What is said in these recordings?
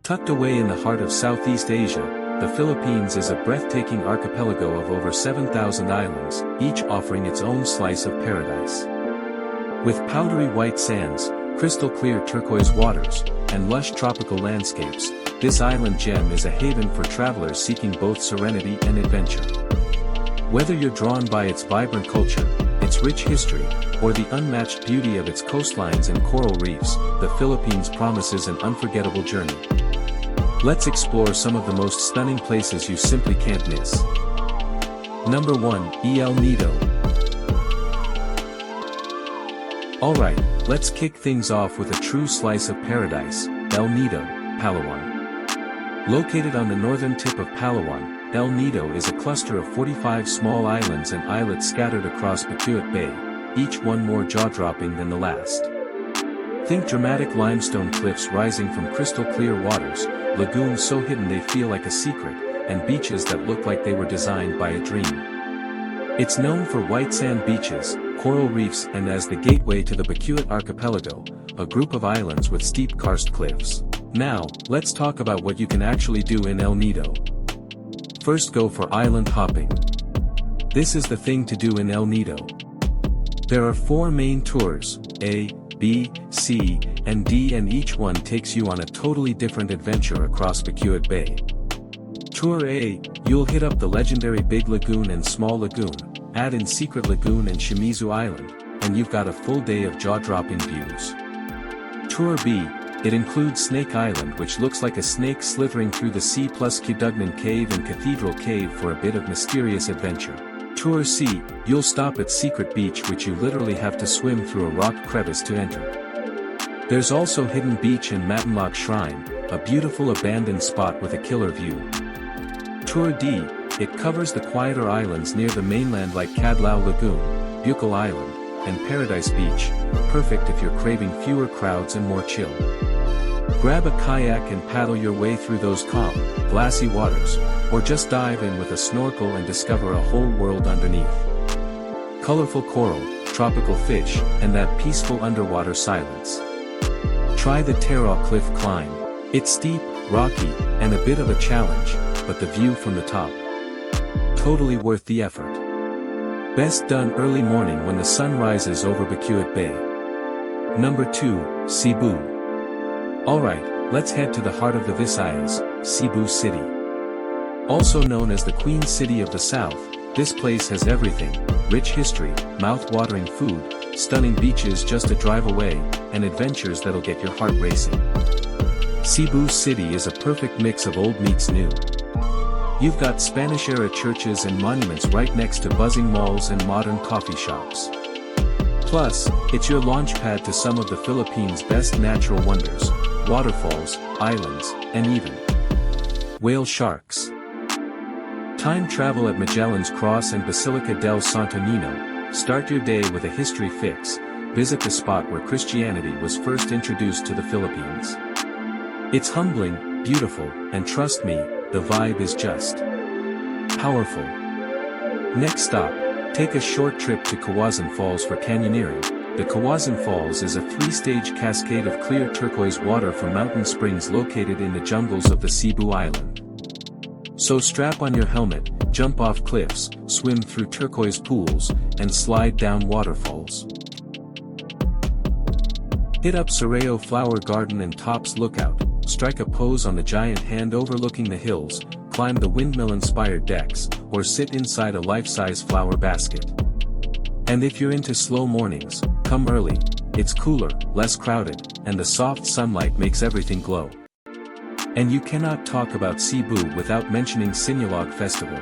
Tucked away in the heart of Southeast Asia, the Philippines is a breathtaking archipelago of over 7,000 islands, each offering its own slice of paradise. With powdery white sands, crystal clear turquoise waters, and lush tropical landscapes, this island gem is a haven for travelers seeking both serenity and adventure. Whether you're drawn by its vibrant culture, its rich history, or the unmatched beauty of its coastlines and coral reefs, the Philippines promises an unforgettable journey. Let's explore some of the most stunning places you simply can't miss. Number 1. El Nido. Alright, let's kick things off with a true slice of paradise, El Nido, Palawan. Located on the northern tip of Palawan, El Nido is a cluster of 45 small islands and islets scattered across Bacuit Bay, each one more jaw-dropping than the last. Think dramatic limestone cliffs rising from crystal-clear waters, lagoons so hidden they feel like a secret, and beaches that look like they were designed by a dream. It's known for white sand beaches, coral reefs and as the gateway to the Bacuit Archipelago, a group of islands with steep karst cliffs. Now, let's talk about what you can actually do in El Nido. First, go for island hopping. This is the thing to do in El Nido. There are 4 main tours, A, B, C, and D, and each one takes you on a totally different adventure across Bacuit Bay. Tour A, you'll hit up the legendary Big Lagoon and Small Lagoon, add in Secret Lagoon and Shimizu Island, and you've got a full day of jaw-dropping views. Tour B, it includes Snake Island, which looks like a snake slithering through the sea, plus Cudugnan Cave and Cathedral Cave for a bit of mysterious adventure. Tour C, you'll stop at Secret Beach, which you literally have to swim through a rock crevice to enter. There's also Hidden Beach and Matinlock Shrine, a beautiful abandoned spot with a killer view. Tour D, it covers the quieter islands near the mainland like Cadlao Lagoon, Bukal Island, and Paradise Beach, perfect if you're craving fewer crowds and more chill. Grab a kayak and paddle your way through those calm, glassy waters, or just dive in with a snorkel and discover a whole world underneath. Colorful coral, tropical fish, and that peaceful underwater silence. Try the Terraw Cliff climb. It's steep, rocky, and a bit of a challenge, but the view from the top, totally worth the effort. Best done early morning when the sun rises over Bacuit Bay. Number 2, Cebu. Alright, let's head to the heart of the Visayas, Cebu City. Also known as the Queen City of the South, this place has everything: rich history, mouth-watering food, stunning beaches just a drive away, and adventures that'll get your heart racing. Cebu City is a perfect mix of old meets new. You've got Spanish-era churches and monuments right next to buzzing malls and modern coffee shops. Plus, it's your launchpad to some of the Philippines' best natural wonders: waterfalls, islands, and even whale sharks. Time travel at Magellan's Cross and Basilica del Santo Niño. Start your day with a history fix. Visit the spot where Christianity was first introduced to the Philippines. It's humbling, beautiful, and trust me, the vibe is just powerful. Next stop, take a short trip to Kawasan Falls for canyoneering. The Kawasan Falls is a 3-stage cascade of clear turquoise water from mountain springs located in the jungles of the Cebu Island. So strap on your helmet, jump off cliffs, swim through turquoise pools, and slide down waterfalls. Hit up Soreo Flower Garden and Tops Lookout, strike a pose on the giant hand overlooking the hills, climb the windmill-inspired decks, or sit inside a life-size flower basket. And if you're into slow mornings, come early. It's cooler, less crowded, and the soft sunlight makes everything glow. And you cannot talk about Cebu without mentioning Sinulog Festival.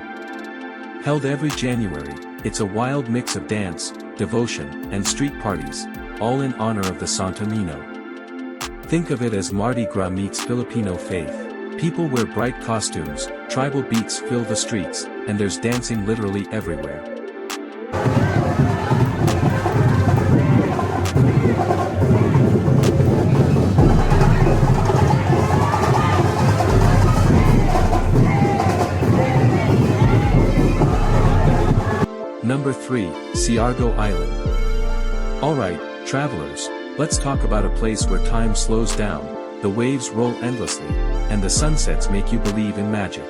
Held every January, it's a wild mix of dance, devotion, and street parties, all in honor of the Santo Niño. Think of it as Mardi Gras meets Filipino faith. People wear bright costumes, tribal beats fill the streets, and there's dancing literally everywhere. Number 3, Siargao Island. Alright, travelers, let's talk about a place where time slows down, the waves roll endlessly, and the sunsets make you believe in magic.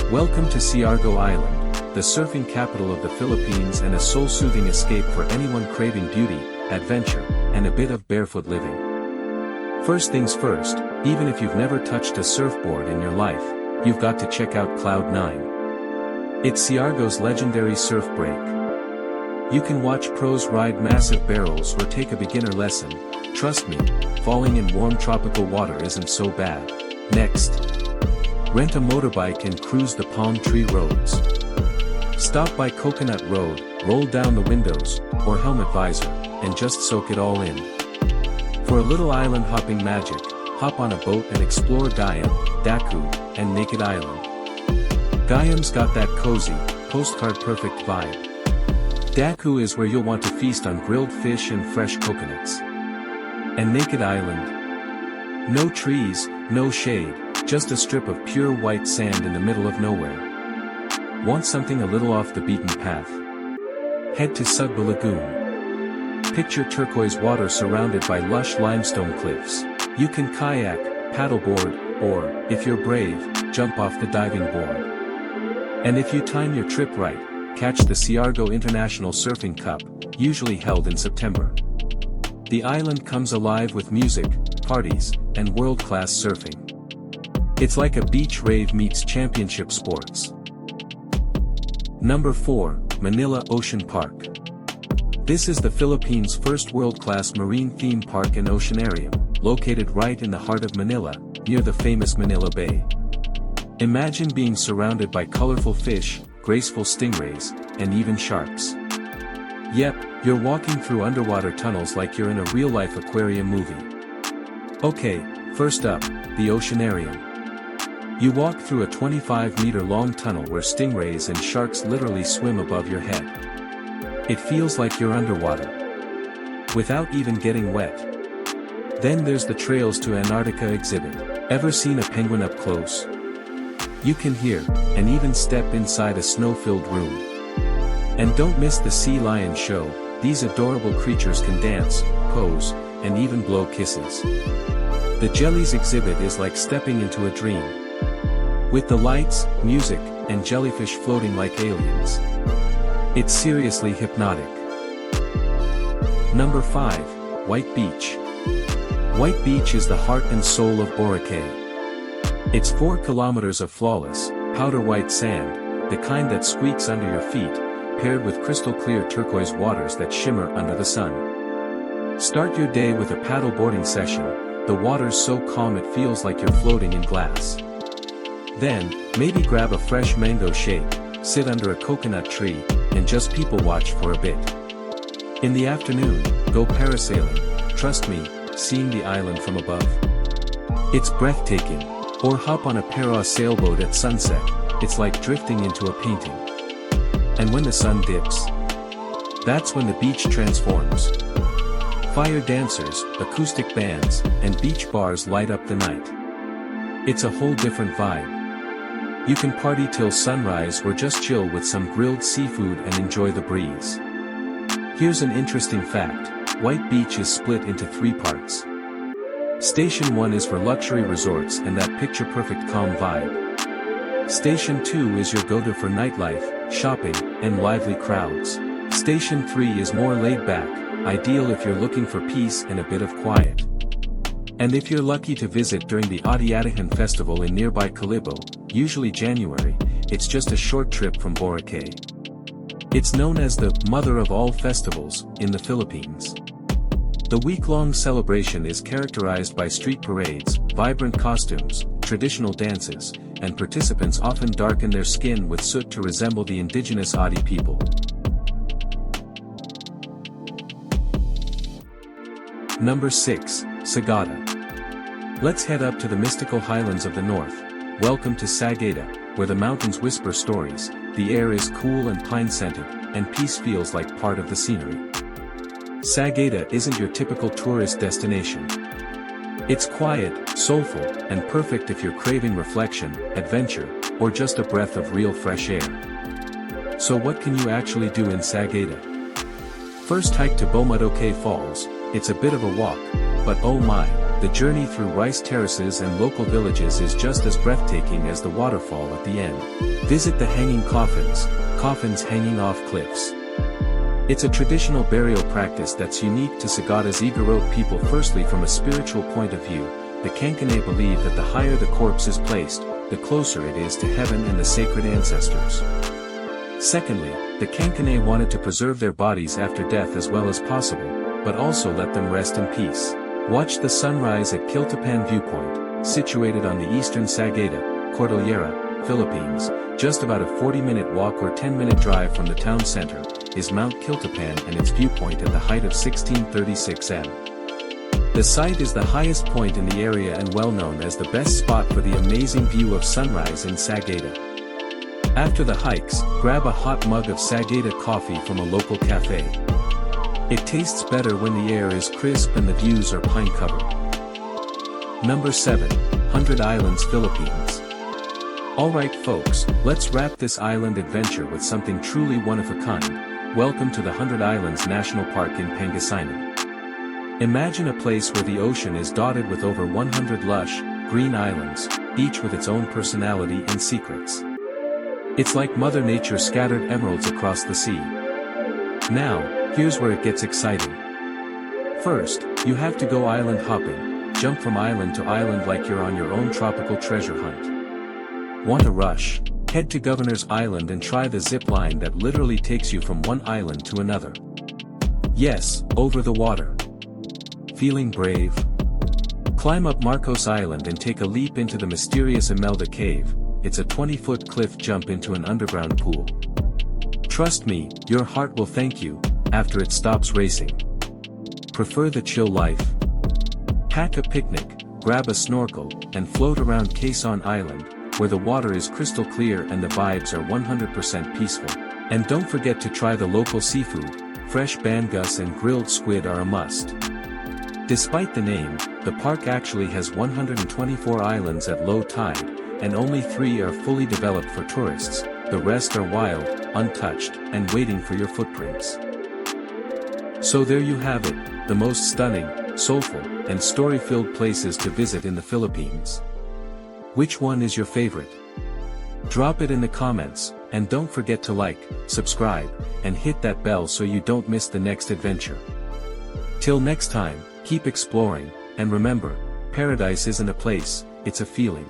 Welcome to Siargao Island, the surfing capital of the Philippines and a soul-soothing escape for anyone craving beauty, adventure, and a bit of barefoot living. First things first, even if you've never touched a surfboard in your life, you've got to check out Cloud 9. It's Siargao's legendary surf break. You can watch pros ride massive barrels or take a beginner lesson. Trust me, falling in warm tropical water isn't so bad. Next, rent a motorbike and cruise the palm tree roads. Stop by Coconut Road, roll down the windows, or helmet visor, and just soak it all in. For a little island hopping magic, hop on a boat and explore Gayam, Daku, and Naked Island. Gayam's got that cozy, postcard-perfect vibe. Daku is where you'll want to feast on grilled fish and fresh coconuts. And Naked Island? No trees, no shade, just a strip of pure white sand in the middle of nowhere. Want something a little off the beaten path? Head to Sugba Lagoon. Picture turquoise water surrounded by lush limestone cliffs. You can kayak, paddleboard, or, if you're brave, jump off the diving board. And if you time your trip right, catch the Siargao International Surfing Cup, usually held in September. The island comes alive with music, parties, and world-class surfing. It's like a beach rave meets championship sports. Number 4, Manila Ocean Park. This is the Philippines' first world-class marine theme park and oceanarium, located right in the heart of Manila, near the famous Manila Bay. Imagine being surrounded by colorful fish, graceful stingrays, and even sharks. Yep, you're walking through underwater tunnels like you're in a real-life aquarium movie. Okay, first up, the Oceanarium. You walk through a 25-meter-long tunnel where stingrays and sharks literally swim above your head. It feels like you're underwater, without even getting wet. Then there's the Trails to Antarctica exhibit. Ever seen a penguin up close? You can hear, and even step inside a snow-filled room. And don't miss the sea lion show. These adorable creatures can dance, pose, and even blow kisses. The Jellies exhibit is like stepping into a dream, with the lights, music, and jellyfish floating like aliens. It's seriously hypnotic. Number 5, White Beach. White Beach is the heart and soul of Boracay. It's 4 kilometers of flawless, powder white sand, the kind that squeaks under your feet, paired with crystal clear turquoise waters that shimmer under the sun. Start your day with a paddle boarding session, the water's so calm it feels like you're floating in glass. Then, maybe grab a fresh mango shake, sit under a coconut tree, and just people watch for a bit. In the afternoon, go parasailing. Trust me, seeing the island from above, it's breathtaking. Or hop on a para sailboat at sunset, it's like drifting into a painting. And when the sun dips, that's when the beach transforms. Fire dancers, acoustic bands, and beach bars light up the night. It's a whole different vibe. You can party till sunrise or just chill with some grilled seafood and enjoy the breeze. Here's an interesting fact, White Beach is split into 3 parts. Station 1 is for luxury resorts and that picture-perfect calm vibe. Station 2 is your go-to for nightlife, shopping, and lively crowds. Station 3 is more laid back, ideal if you're looking for peace and a bit of quiet. And if you're lucky to visit during the Ati-Atihan festival in nearby Kalibo, usually January, it's just a short trip from Boracay. It's known as the mother of all festivals in the Philippines. The week-long celebration is characterized by street parades, vibrant costumes, traditional dances, and participants often darken their skin with soot to resemble the indigenous Ati people. Number 6, Sagada. Let's head up to the mystical highlands of the north. Welcome to Sagada, where the mountains whisper stories, the air is cool and pine-scented, and peace feels like part of the scenery. Sagada isn't your typical tourist destination. It's quiet, soulful, and perfect if you're craving reflection, adventure, or just a breath of real fresh air. So what can you actually do in Sagada? First hike to Bomadoke Falls. It's a bit of a walk, but oh my, the journey through rice terraces and local villages is just as breathtaking as the waterfall at the end. Visit the hanging coffins, coffins hanging off cliffs. It's a traditional burial practice that's unique to Sagada's Igorot people. Firstly, from a spiritual point of view, the Kankanaey believe that the higher the corpse is placed, the closer it is to heaven and the sacred ancestors. Secondly, the Kankanaey wanted to preserve their bodies after death as well as possible, but also let them rest in peace. Watch the sunrise at Kiltapan Viewpoint, situated on the eastern Sagada, Cordillera, Philippines. Just about a 40-minute walk or 10-minute drive from the town center, is Mount Kiltapan and its viewpoint at the height of 1636 m. The site is the highest point in the area and well known as the best spot for the amazing view of sunrise in Sagada. After the hikes, grab a hot mug of Sagada coffee from a local cafe. It tastes better when the air is crisp and the views are pine-covered. Number 7. 100 Islands, Philippines. Alright folks, let's wrap this island adventure with something truly one of a kind. Welcome to the 100 Islands National Park in Pangasinan. Imagine a place where the ocean is dotted with over 100 lush, green islands, each with its own personality and secrets. It's like Mother Nature scattered emeralds across the sea. Now, here's where it gets exciting. First, you have to go island hopping, jump from island to island like you're on your own tropical treasure hunt. Want a rush? Head to Governor's Island and try the zip line that literally takes you from one island to another. Yes, over the water. Feeling brave? Climb up Marcos Island and take a leap into the mysterious Imelda Cave. It's a 20-foot cliff jump into an underground pool. Trust me, your heart will thank you, after it stops racing. Prefer the chill life? Pack a picnic, grab a snorkel, and float around Quezon Island, where the water is crystal clear and the vibes are 100% peaceful. And don't forget to try the local seafood. Fresh bangus and grilled squid are a must. Despite the name, the park actually has 124 islands at low tide, and only 3 are fully developed for tourists. The rest are wild, untouched, and waiting for your footprints. So there you have it, the most stunning, soulful, and story-filled places to visit in the Philippines. Which one is your favorite? Drop it in the comments, and don't forget to like, subscribe, and hit that bell so you don't miss the next adventure. Till next time, keep exploring, and remember, paradise isn't a place, it's a feeling.